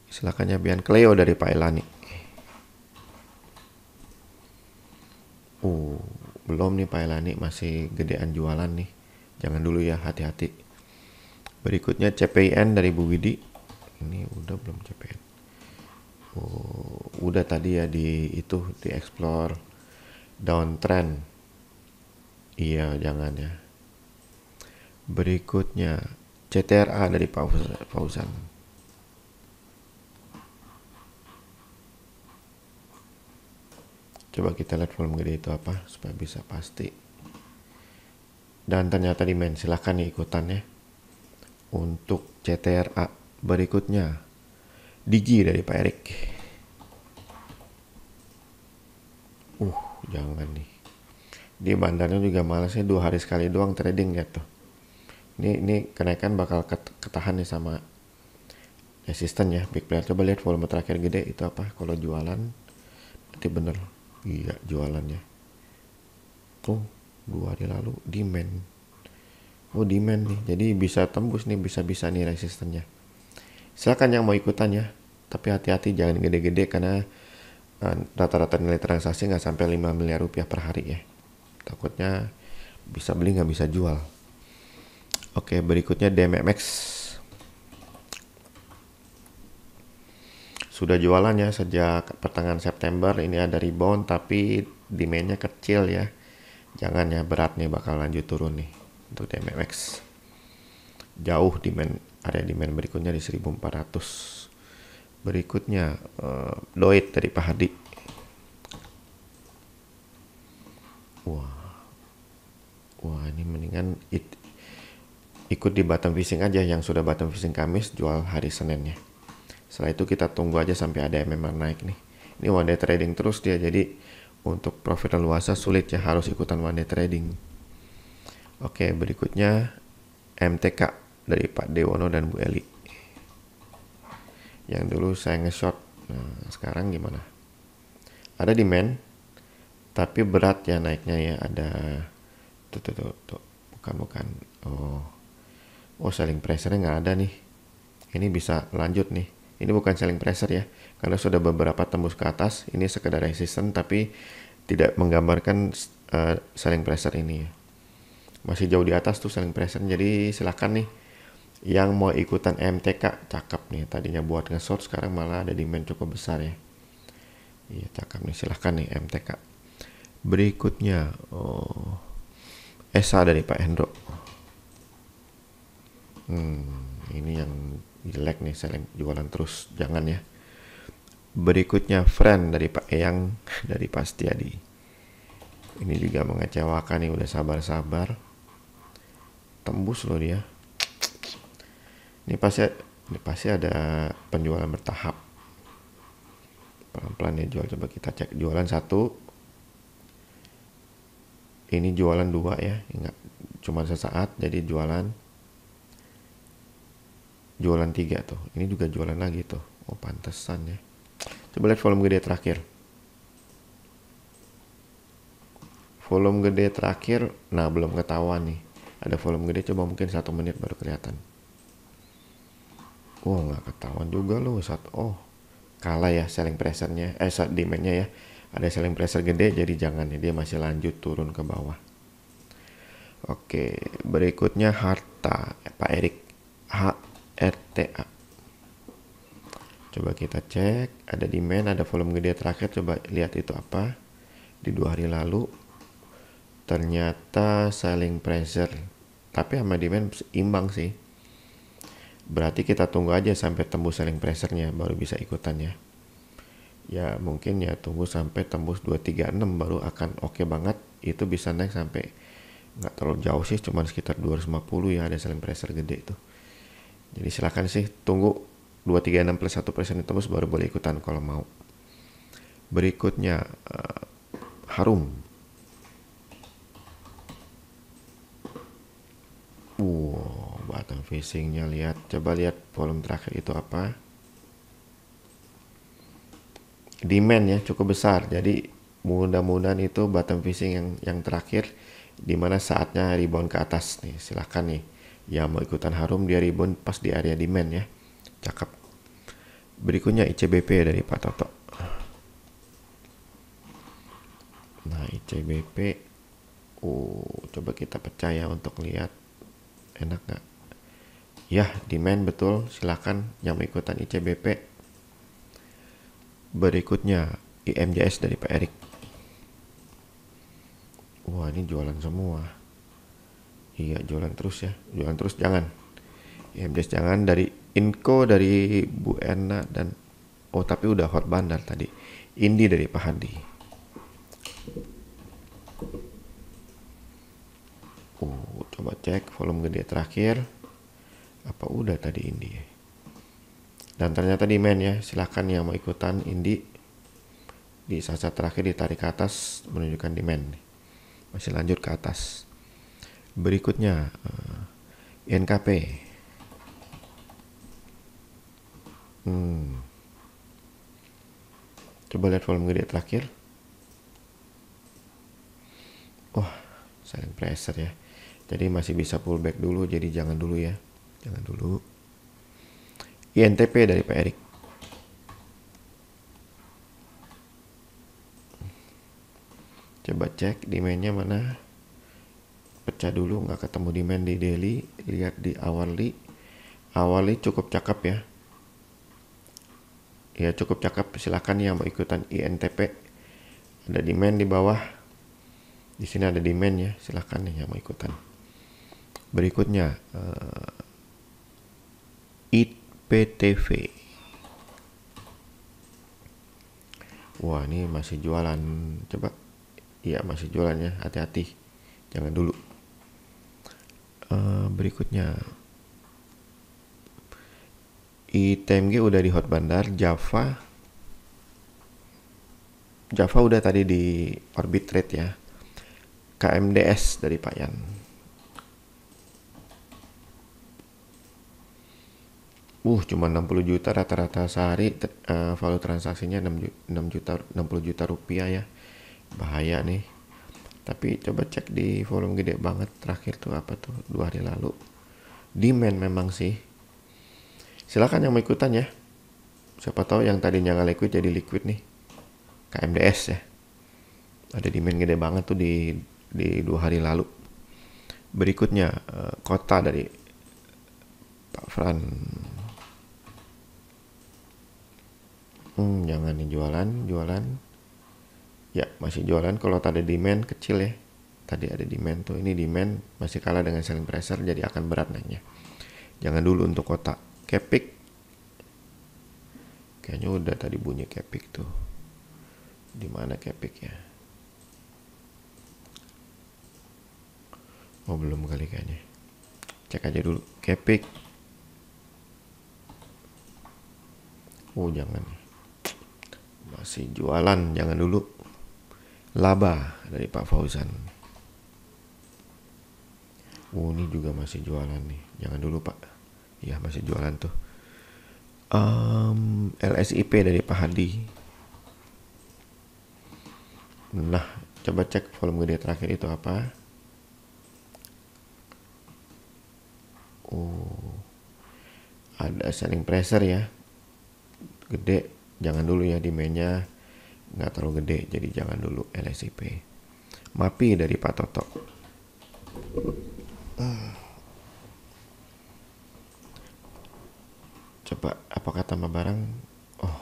Silahkan ya Bian. Cleo dari Pak Elani. Belum nih Pak Elani, masih gedean jualan nih. Jangan dulu ya, hati-hati. Berikutnya CPIN dari Bu Widi. Ini udah belum CPIN? Udah tadi ya di explore downtrend. Iya, jangan ya. Berikutnya CTRA dari Pak Fauzan. Coba kita lihat volume gede itu apa supaya bisa pasti. Dan ternyata demand, silahkan nih ikutan ya. Untuk CTRA berikutnya Digi dari Pak Erik. Jangan nih. Di bandarnya juga malasnya 2 hari sekali doang trading ya tuh. Ini kenaikan bakal ketahan nih sama resisten ya. Big player, coba lihat volume terakhir gede itu apa. Kalau jualan berarti bener. Iya, jualannya. 2 hari lalu demand. Oh, demand nih, jadi bisa tembus nih, bisa-bisa nih resistennya. Silakan yang mau ikutan ya, tapi hati-hati jangan gede-gede karena rata-rata nilai transaksi nggak sampai 5 miliar rupiah per hari ya. Takutnya bisa beli nggak bisa jual. Oke, berikutnya DMMX. Sudah jualan ya sejak pertengahan September. Ini ada rebound tapi demandnya kecil ya. Jangan ya, berat nih, bakal lanjut turun nih untuk DMMX. Jauh demand, area demand berikutnya di 1400. Berikutnya Doit dari Pak Hadi. Wah, ini mendingan ikut di bottom fishing aja. Yang sudah bottom fishing Kamis jual hari Seninnya. Setelah itu kita tunggu aja sampai ada MMR naik nih. Ini one day trading terus dia, jadi untuk profit luasa sulit ya, harus ikutan one day trading. Oke, berikutnya MTK dari Pak Dewono dan Bu Eli. Yang dulu saya nge-short. Nah, sekarang gimana? Ada demand, tapi berat ya naiknya ya. Ada tuh. Bukan. Oh, selling pressure-nya nggak ada nih. Ini bisa lanjut nih. Ini bukan selling pressure ya, karena sudah beberapa tembus ke atas. Ini sekedar resisten tapi tidak menggambarkan selling pressure ini ya. Masih jauh di atas tuh selling pressure. Jadi silakan nih yang mau ikutan MTK, cakep nih. Tadinya buat nge-short, sekarang malah ada demand cukup besar ya. Iya, cakep nih, silakan nih MTK. Berikutnya ESA dari Pak Hendro. Ini yang jelek nih, selling jualan terus, jangan ya. Berikutnya Friend dari Pak Eyang dari Pak Setiadi. Ini juga mengecewakan nih, udah sabar-sabar tembus loh dia. Ini pasti ada penjualan bertahap. Pelan-pelan ya jual. Coba kita cek jualan 1. Ini jualan 2 ya. Enggak cuma sesaat, jadi jualan 3 tuh. Ini juga jualan lagi tuh. Oh, pantesan ya. Coba lihat volume gede terakhir. Volume gede terakhir, nah belum ketahuan nih. Ada volume gede, coba mungkin 1 menit baru kelihatan. Oh, nggak ketahuan juga loh. Kalah ya selling pressure-nya, demand-nya ya. Ada selling pressure gede, jadi jangan ya, dia masih lanjut turun ke bawah. Oke, berikutnya Harta, Pak Erik, HRTA. Coba kita cek, ada demand, ada volume gede terakhir, coba lihat itu apa. Di 2 hari lalu, ternyata selling pressure, tapi sama demand imbang sih. Berarti kita tunggu aja sampai tembus selling pressure-nya baru bisa ikutan ya. Ya mungkin ya tunggu sampai tembus 236 baru akan oke banget. Itu bisa naik sampai nggak terlalu jauh sih, cuma sekitar 250 ya, ada selling pressure gede itu. Jadi silakan sih tunggu 236 plus 1% tembus baru boleh ikutan kalau mau. Berikutnya Harum. Bottom fishing-nya lihat, coba lihat volume terakhir itu apa. Demand ya cukup besar, jadi mudah-mudahan itu bottom fishing yang terakhir, dimana saatnya rebound ke atas nih. Silahkan nih yang mau ikutan Harum, dia rebound pas di area demand ya, cakep. Berikutnya ICBP dari Pak Toto. Nah, ICBP coba kita percaya untuk lihat enak nggak ya. Demand betul, silakan yang mau ikutan ICBP. Berikutnya IMJS dari Pak Erik. Wah, ini jualan semua. Iya, jualan terus ya, jualan terus, jangan. IMJS jangan. Dari Inco dari Bu Erna dan tapi udah hot bandar tadi. Indi dari Pak Hadi. Coba cek volume gede terakhir apa udah tadi Indi ya. Dan ternyata demand ya, silahkan yang mau ikutan Indi. Di saat terakhir ditarik ke atas menunjukkan demand, masih lanjut ke atas. Berikutnya INKP. Coba lihat volume gede terakhir. selling pressure ya. Jadi masih bisa pullback dulu, jadi jangan dulu ya. Jangan dulu. INTP dari Pak Erik. Coba cek demand-nya mana. Pecah dulu, nggak ketemu demand di daily. Lihat di hourly. Hourly cukup cakep ya. Ya cukup cakep. Silakan yang mau ikutan INTP. Ada demand di bawah. Di sini ada demand ya. Silakan nih yang mau ikutan. Berikutnya IPTV. Wah, ini masih jualan. Coba. Iya, masih jualannya. Hati-hati. Jangan dulu. Berikutnya ITMG udah di hot bandar. Java udah tadi di orbit trade ya. KMDS dari Pak Yan. Cuma 60 juta rata-rata sehari. Value transaksinya 60 juta rupiah ya. Bahaya nih. Tapi coba cek di volume gede banget. Terakhir tuh apa tuh, 2 hari lalu. Demand memang sih. Silakan yang mau ikutan ya. Siapa tahu yang tadinya nggak liquid jadi liquid nih. KMDS ya. Ada demand gede banget tuh di 2 hari lalu. Berikutnya kota dari Pak Fran. Jangan nih jualan. Ya masih jualan kalau tadi demand kecil ya. Tadi ada demand tuh, ini demand masih kalah dengan selling pressure, jadi akan berat naiknya. Jangan dulu untuk kota. Kepik kayaknya udah tadi bunyi Kepik tuh. Di mana Kepik ya? Oh belum kali kayaknya. Cek aja dulu Kepik. Jangan. Masih jualan, jangan dulu. Laba dari Pak Fauzan. Ini juga masih jualan nih. Jangan dulu Pak. Ya masih jualan tuh. LSIP dari Pak Hadi. Nah, coba cek volume gede terakhir itu apa. Ada selling pressure ya. Gede. Jangan dulu ya, demand-nya nggak terlalu gede, jadi jangan dulu LSIP. MAPI dari Pak Toto. Coba apakah tambah barang?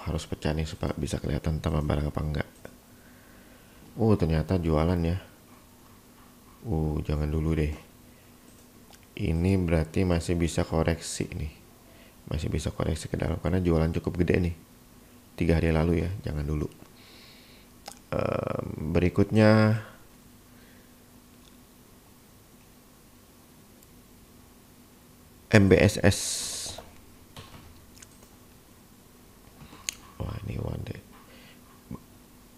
Harus pecah nih supaya bisa kelihatan tambah barang apa enggak. Ternyata jualan ya. Jangan dulu deh. Ini berarti masih bisa koreksi nih. Masih bisa koreksi ke dalam karena jualan cukup gede nih. 3 hari lalu ya, jangan dulu. Berikutnya MBSS. Wah ini one day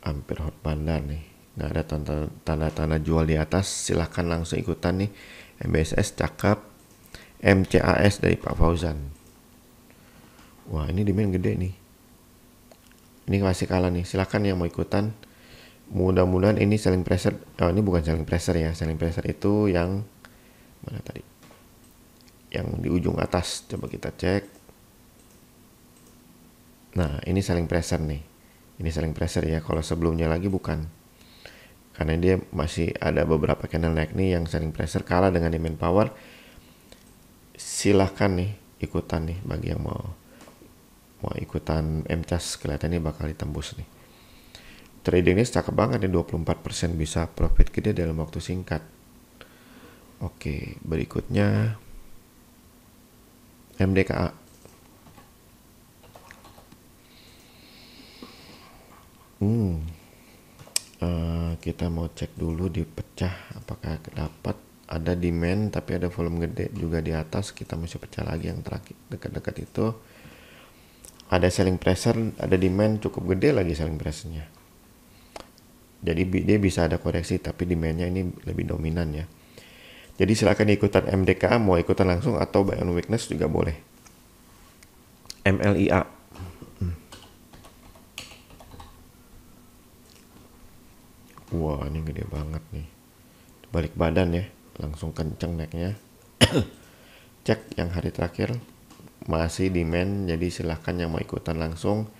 hampir hot bandar nih, nggak ada tanda-tanda jual di atas. Silahkan langsung ikutan nih. MBSS cakep. MCAS dari Pak Fauzan. Wah ini demand gede nih. Ini masih kalah nih. Silahkan yang mau ikutan. Mudah-mudahan ini selling pressure. Ini bukan selling pressure ya. Selling pressure itu yang mana tadi? Yang di ujung atas. Coba kita cek. Nah ini selling pressure nih. Ini selling pressure ya. Kalau sebelumnya lagi bukan. Karena dia masih ada beberapa candle naik nih yang selling pressure kalah dengan demand power. Silahkan nih ikutan nih bagi yang mau ikutan MCAS, kelihatannya bakal ditembus nih. Tradingnya cakep banget nih, 24% bisa profit gede dalam waktu singkat. Oke, berikutnya MDKA. Kita mau cek dulu di pecah apakah dapat. Ada demand tapi ada volume gede juga di atas. Kita mesti pecah lagi yang terakhir dekat-dekat itu. Ada selling pressure, ada demand cukup gede lagi selling pressure-nya. Jadi dia bisa ada koreksi tapi demand-nya ini lebih dominan ya. Jadi silakan ikutan MDKA, mau ikutan langsung atau buy on weakness juga boleh. MLIA. Wah ini gede banget nih. balik badan ya, langsung kenceng naiknya. Cek yang hari terakhir masih demand, jadi silahkan yang mau ikutan langsung.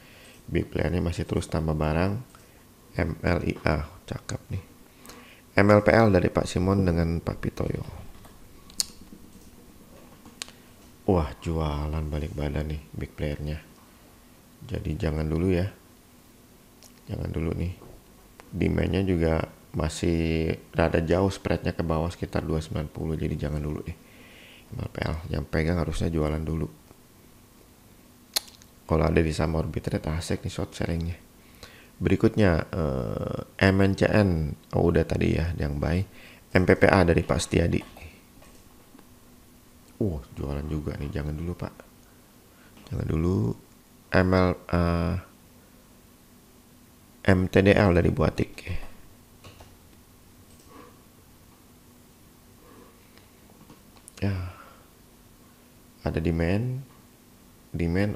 Big playernya masih terus tambah barang. MLIA cakep nih. MLPL dari Pak Simon dengan Pak Pitoyo. Wah, jualan balik badan nih big playernya. Jadi jangan dulu ya. Jangan dulu nih. Demandnya juga masih rada jauh, spreadnya ke bawah sekitar 290, jadi jangan dulu deh. MLPL yang pegang harusnya jualan dulu. Kalau ada di sama orbit rate asik nih short sellingnya. Berikutnya MNCN, udah tadi ya yang buy. MPPA dari Pak Setiadi. Jualan juga nih, jangan dulu Pak. Jangan dulu. MTDL dari Buatik. Ya, ada demand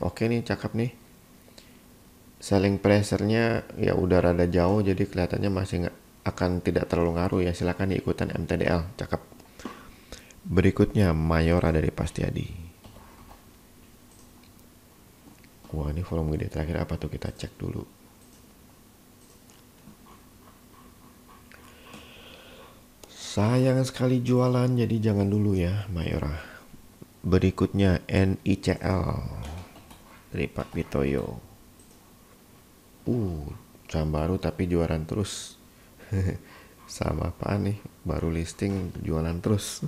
oke nih, cakep nih. Selling pressure-nya ya udah rada jauh, jadi kelihatannya masih akan tidak terlalu ngaruh ya. Silakan diikutan MTDL, cakep. Berikutnya Mayora dari Pastiadi. Wah, ini volume gede terakhir apa tuh, kita cek dulu. Sayang sekali jualan, jadi jangan dulu ya Mayora. Berikutnya NICL dari Pak Pitoyo. Saham baru tapi jualan terus. Sama apaan nih, baru listing jualan terus.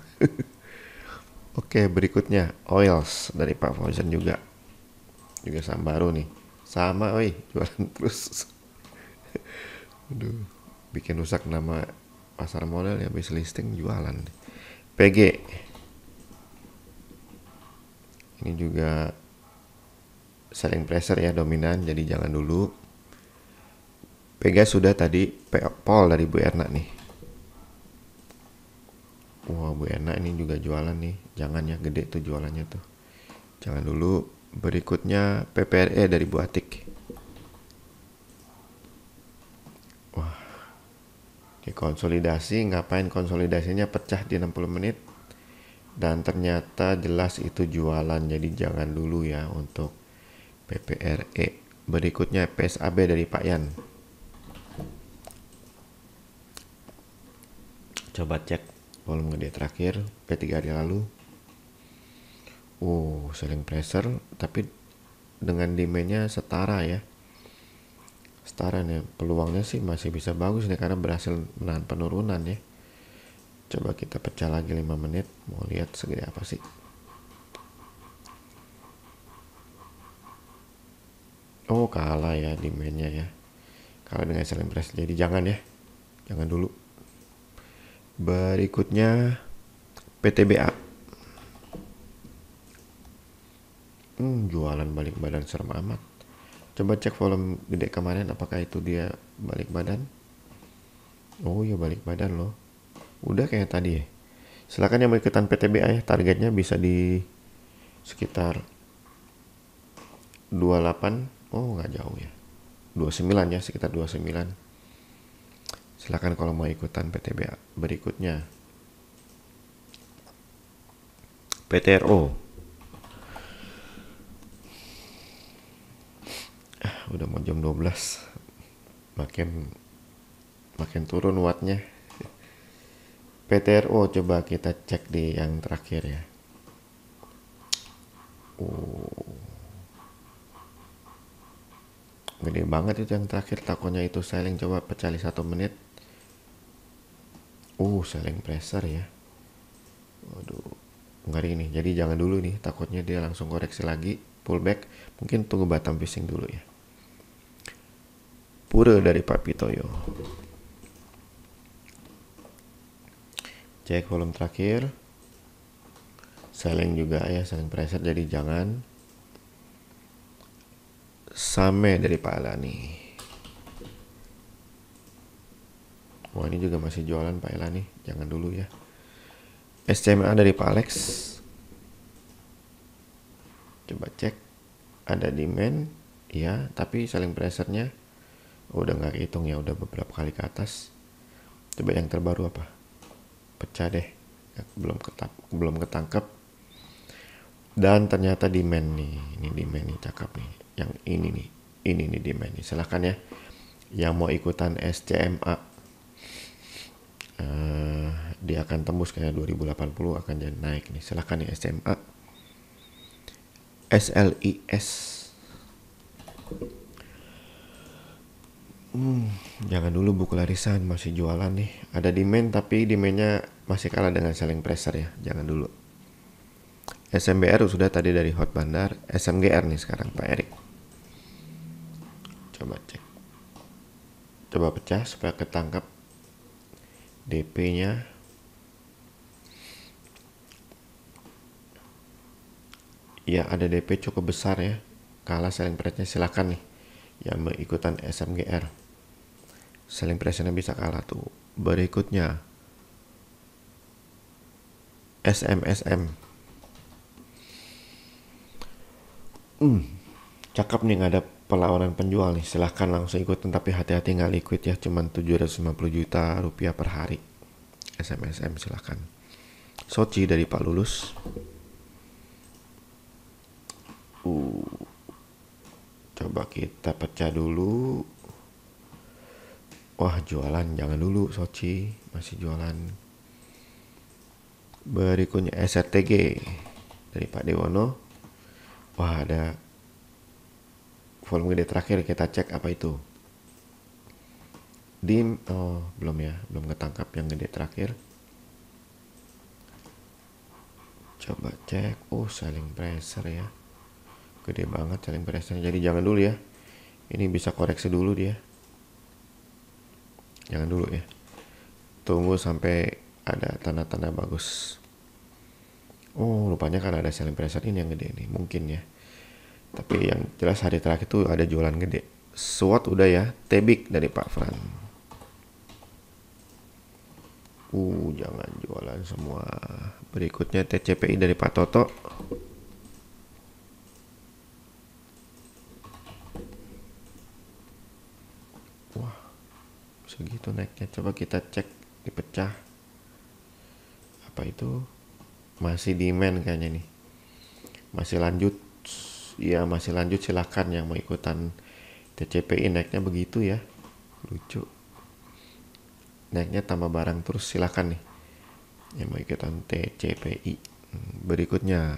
Oke, berikutnya Oils dari Pak Fauzan juga saham baru nih, sama jualan terus. Aduh, bikin rusak nama pasar modal ya, habis listing jualan. PG ini juga selling pressure ya, dominan, jadi jangan dulu. Pegas sudah tadi. Pol dari Bu Erna nih. Wah, Bu Erna ini juga jualan nih. Jangan ya, gede tuh jualannya tuh. Jangan dulu. Berikutnya PPRE dari Bu Atik. Wah, ini konsolidasi. Ngapain konsolidasinya pecah di 60 menit. Dan ternyata jelas itu jualan. Jadi jangan dulu ya untuk PPRE. Berikutnya PSAB dari Pak Yan. Coba cek volume gede terakhir P3 hari lalu. Selling pressure tapi dengan demandnya setara ya. Setara nih, peluangnya sih masih bisa bagus nih karena berhasil menahan penurunan ya. Coba kita pecah lagi 5 menit, mau lihat segede apa sih. Kalah ya demandnya ya. Kalah dengan selling pressure, jadi jangan ya. Jangan dulu. Berikutnya PTBA. Jualan balik badan serem amat. Coba cek volume gede kemarin, apakah itu dia balik badan. Ya balik badan loh. Udah kayak tadi ya. Silakan yang mau ikutan PTBA ya. Targetnya bisa di sekitar 28. Nggak jauh ya. 29 ya, sekitar 29. Silakan kalau mau ikutan PTBA. Berikutnya PTRO. Udah mau jam 12. Makin turun wattnya. PTRO coba kita cek di yang terakhir ya. Gede banget itu yang terakhir, takutnya itu selling. Coba pecah 1 menit. Selling pressure ya. Waduh, ngeri nih. Jadi jangan dulu nih, takutnya dia langsung koreksi lagi, pullback. Mungkin tunggu bottom fishing dulu ya. Pura dari Pak Pitoyo. Cek volume terakhir. Selling juga ya, selling pressure, jadi jangan. Same dari Pak Elani. Wah, ini juga masih jualan Pak Elani, jangan dulu ya. SCMA dari Pak Alex. Coba cek, ada demand ya, tapi selling pressure-nya udah nggak hitung ya, udah beberapa kali ke atas. Coba yang terbaru apa? pecah deh, belum ketangkep. Dan ternyata demand nih, ini demand nih, cakep nih, yang ini nih demand nih. Silahkan ya yang mau ikutan SCMA, dia akan tembus kayak 2080 akan jadi naik nih. Silahkan nih SCMA SLIS. Jangan dulu buku larisan, masih jualan nih. Ada demand tapi demandnya masih kalah dengan selling pressure ya. Jangan dulu. SMBR sudah tadi dari Hot Bandar. SMGR nih sekarang Pak Erik. Coba cek. Coba pecah supaya ketangkap DP-nya. Ya ada DP cukup besar ya. Kalah selling price-nya, silakan nih yang mau ikutan SMGR. Selling price-nya bisa kalah tuh. Berikutnya SMSM. Cakep nih, nggak ada perlawanan penjual nih. Silahkan langsung ikutin tapi hati-hati nggak liquid ya. Cuman 750 juta rupiah per hari. SMSM silahkan. Soci dari Pak Lulus. Coba kita pecah dulu. Wah jualan, jangan dulu Soci, masih jualan. Berikutnya SRTG dari Pak Dewono. Wah ada volume gede terakhir, kita cek apa itu. Belum ya, belum ketangkap yang gede terakhir. Coba cek, selling pressure ya, gede banget selling pressure, jadi jangan dulu ya. Ini bisa koreksi dulu dia, jangan dulu ya. Tunggu sampai ada tanda-tanda bagus. Rupanya kan ada selling pressure ini yang gede nih, mungkin ya. Tapi yang jelas hari terakhir itu ada jualan gede. SWOT udah ya, Tebik dari Pak Fran. Jangan jualan semua. Berikutnya TCPI dari Pak Toto. Wah, segitu naiknya. Coba kita cek dipecah. Apa itu? Masih demand kayaknya nih. Masih lanjut. Ya masih lanjut, silahkan yang mau ikutan TCPI naiknya begitu ya. Lucu. Naiknya tambah barang terus, silahkan nih yang mau ikutan TCPI. Berikutnya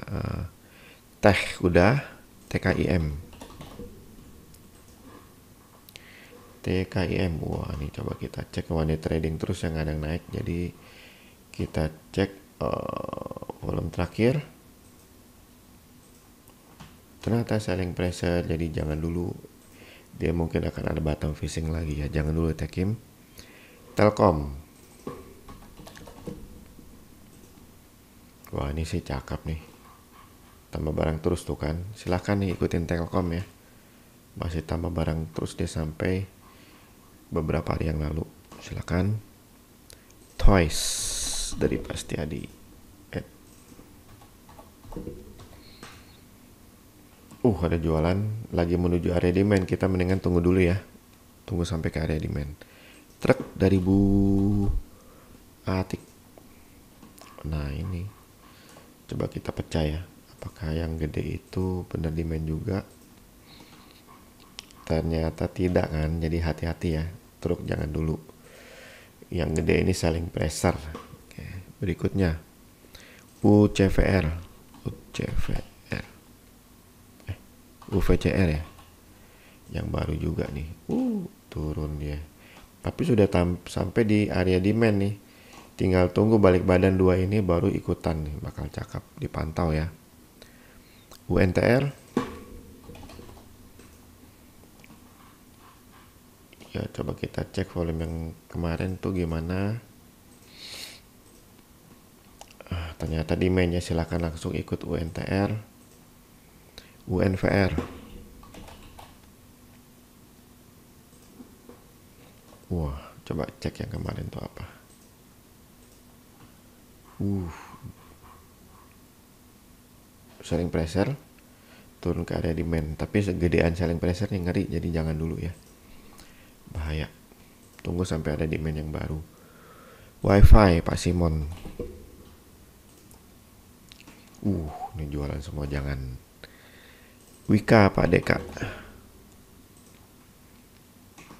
teh udah, TKIM. Wah ini coba kita cek one day trading terus yang ada naik. Jadi kita cek volume terakhir. Ternyata selling pressure, jadi jangan dulu. Dia mungkin akan ada bottom fishing lagi ya. Jangan dulu Tekim. Telkom. Wah ini sih cakep nih. Tambah barang terus tuh kan. Silahkan nih ikutin Telkom ya. Masih tambah barang terus dia sampai beberapa hari yang lalu. Silahkan. Toys dari Pastiadi. Ada jualan lagi menuju area demand. Kita mendingan tunggu dulu ya. Tunggu sampai ke area demand. Truk dari Bu Atik. Nah ini coba kita pecah ya. Apakah yang gede itu benar demand juga? Ternyata tidak kan. Jadi hati-hati ya. Truk jangan dulu. Yang gede ini selling pressure. Oke. Berikutnya UVCR ya, yang baru juga nih. Turun dia, tapi sudah sampai di area demand nih. Tinggal tunggu balik badan dua ini baru ikutan nih, bakal cakep, dipantau ya. UNTR ya, coba kita cek volume yang kemarin tuh gimana. Ternyata demandnya, silakan langsung ikut UNTR. UNVR. Wah, coba cek yang kemarin tuh apa. Selling pressure turun ke area demand, tapi segedean selling pressure nih ngeri, jadi jangan dulu ya. Bahaya. Tunggu sampai ada demand yang baru. WiFi Pak Simon. Ini jualan semua jangan. Wika Pak Deka.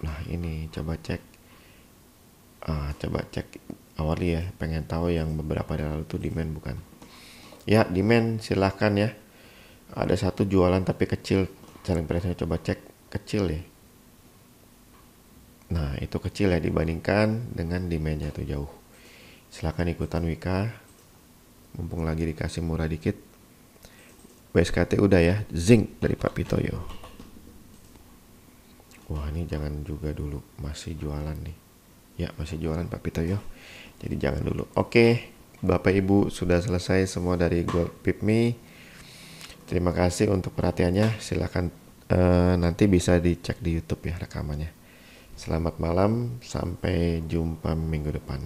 Nah ini coba cek. Coba cek awali ya. Pengen tahu yang beberapa hari lalu itu demand bukan? Ya demand silahkan ya. Ada satu jualan tapi kecil. Selling price-nya coba cek kecil ya. Nah itu kecil ya dibandingkan dengan demand-nya itu jauh. Silahkan ikutan Wika. Mumpung lagi dikasih murah dikit. WSKT udah ya. Zinc dari Pak Pitoyo. Wah ini jangan juga dulu. Masih jualan nih. Ya masih jualan Pak Pitoyo. Jadi jangan dulu. Oke Bapak Ibu sudah selesai semua dari Gold Pip Me. Terima kasih untuk perhatiannya. Silahkan nanti bisa dicek di YouTube ya rekamannya. Selamat malam. Sampai jumpa minggu depan.